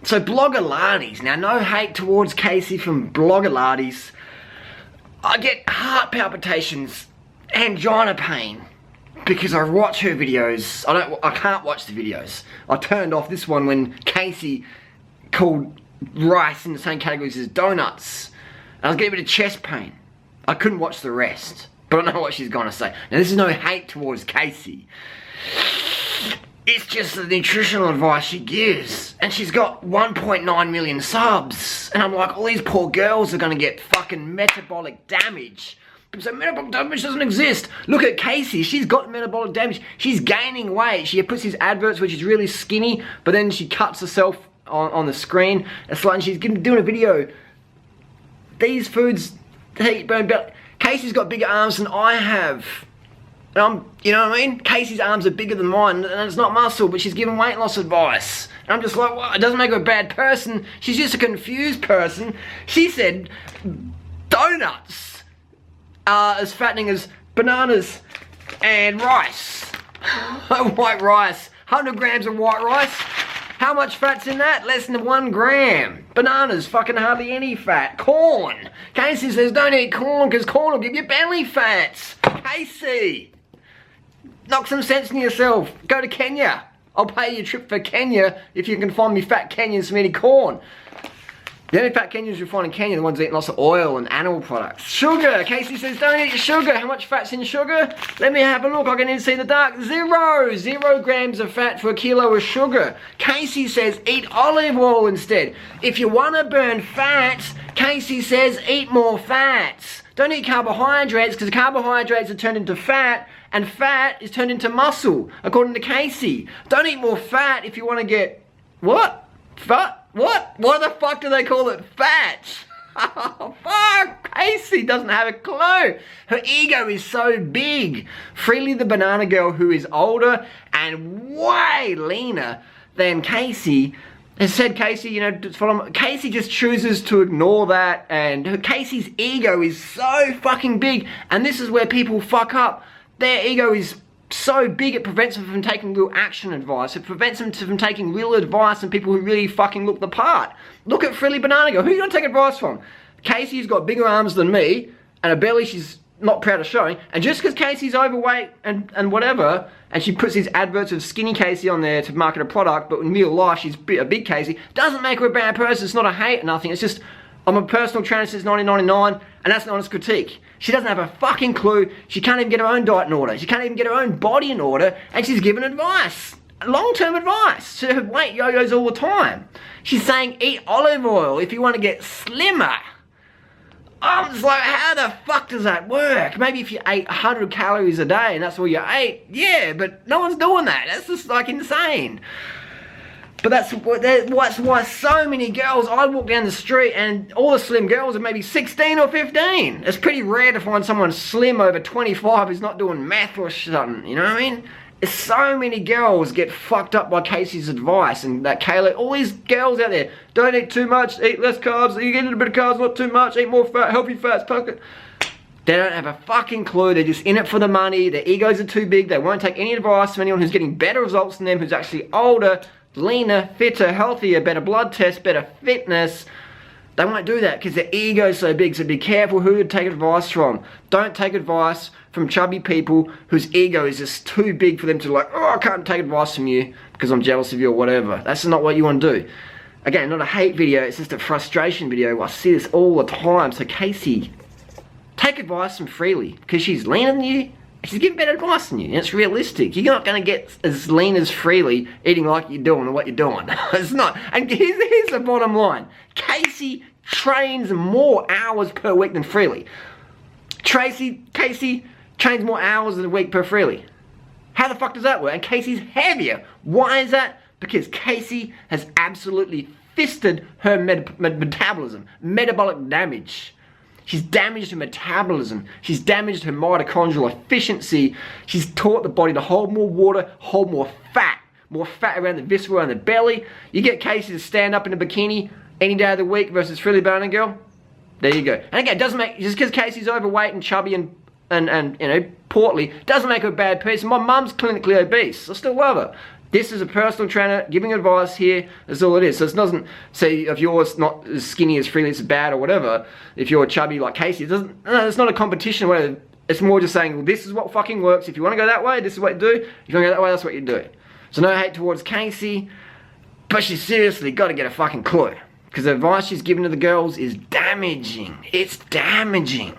So Blogilates, now no hate towards Casey from Blogilates. I get heart palpitations, angina pain, because I watch her videos. I can't watch the videos. I turned off this one when Casey called rice in the same categories as donuts. And I was getting a bit of chest pain. I couldn't watch the rest, but I know what she's gonna say. Now this is no hate towards Casey. It's just the nutritional advice she gives. And she's got 1.9 million subs. And I'm like, all these poor girls are gonna get fucking metabolic damage. People say metabolic damage doesn't exist. Look at Casey, she's got metabolic damage. She's gaining weight. She puts these adverts where she's really skinny, but then she cuts herself on the screen. It's like, and she's doing a video. These foods, they burn belly. Casey's got bigger arms than I have. You know what I mean? Casey's arms are bigger than mine, and it's not muscle, but she's giving weight loss advice. And I'm just like, well, it doesn't make her a bad person. She's just a confused person. She said donuts are as fattening as bananas and rice. White rice. 100 grams of white rice. How much fat's in that? Less than 1 gram. Bananas, fucking hardly any fat. Corn. Casey says don't eat corn because corn will give you belly fats. Casey, knock some sense into yourself. Go to Kenya. I'll pay you a trip for Kenya if you can find me fat Kenyans some eating corn. The only fat Kenyans you'll find in Kenya are the ones eating lots of oil and animal products. Sugar. Casey says don't eat sugar. How much fat's in sugar? Let me have a look. I can even see the dark. 0 grams of fat for a kilo of sugar. Casey says eat olive oil instead. If you want to burn fats, Casey says eat more fats. Don't eat carbohydrates because carbohydrates are turned into fat and fat is turned into muscle, according to Casey. Don't eat more fat if you want to get... What? Fat? What? What the fuck do they call it? Fat? Oh, fuck! Casey doesn't have a clue. Her ego is so big. Freelee the banana girl, who is older and way leaner than Casey, has said Casey, you know, Casey just chooses to ignore that, and Casey's ego is so fucking big, and this is where people fuck up. Their ego is so big it prevents them from taking real action advice. It prevents them from taking real advice and people who really fucking look the part. Look at Freelee Banana Girl. Who are you gonna take advice from? Casey's got bigger arms than me and a belly she's not proud of showing, and just because Casey's overweight and whatever, and she puts these adverts of skinny Casey on there to market a product, but in real life she's a big Casey, doesn't make her a bad person. It's not a hate or nothing. It's just, I'm a personal trainer since 1999, and that's an honest critique. She doesn't have a fucking clue. She can't even get her own diet in order. She can't even get her own body in order, and she's giving advice. Long-term advice. So her weight yo-yos all the time. She's saying eat olive oil if you want to get slimmer. I'm just like, how the fuck does that work? Maybe if you ate 100 calories a day and that's all you ate, yeah, but no one's doing that. That's just like insane. But that's why so many girls, I walk down the street and all the slim girls are maybe 16 or 15. It's pretty rare to find someone slim over 25 who's not doing math or something, you know what I mean? It's so many girls get fucked up by Casey's advice, and that Kayla, all these girls out there, don't eat too much, eat less carbs, you get a little bit of carbs, not too much, eat more fat, healthy fats, pocket. They don't have a fucking clue. They're just in it for the money. Their egos are too big. They won't take any advice from anyone who's getting better results than them, who's actually older, leaner, fitter, healthier, better blood tests, better fitness. They won't do that because their ego's so big. So be careful who you take advice from. Don't take advice from chubby people whose ego is just too big for them to like, oh, I can't take advice from you because I'm jealous of you or whatever. That's not what you want to do. Again, not a hate video. It's just a frustration video. I see this all the time. So Casey, take advice from Freelee because she's leaner than you. She's giving better advice than you, and it's realistic. You're not going to get as lean as Freelee eating like you're doing or what you're doing. It's not. And here's the bottom line. Casey trains more hours per week than Freelee. Casey trains more hours in a week per Freelee. How the fuck does that work? And Casey's heavier. Why is that? Because Casey has absolutely fisted her metabolism. Metabolic damage. She's damaged her metabolism. She's damaged her mitochondrial efficiency. She's taught the body to hold more water, hold more fat around the viscera and the belly. You get Casey to stand up in a bikini any day of the week versus Freelee Banana Girl. There you go. And again, it doesn't make, just because Casey's overweight and chubby and you know, portly, doesn't make her a bad person. My mum's clinically obese. I still love her. This is a personal trainer giving advice here. That's all it is. So it doesn't say if you're not as skinny as Freelee, it's bad or whatever. If you're chubby like Casey, it doesn't. No, it's not a competition or whatever. It's more just saying, well, this is what fucking works. If you want to go that way, this is what you do. If you want to go that way, that's what you do. So no hate towards Casey, but she's seriously got to get a fucking clue. Because the advice she's giving to the girls is damaging. It's damaging.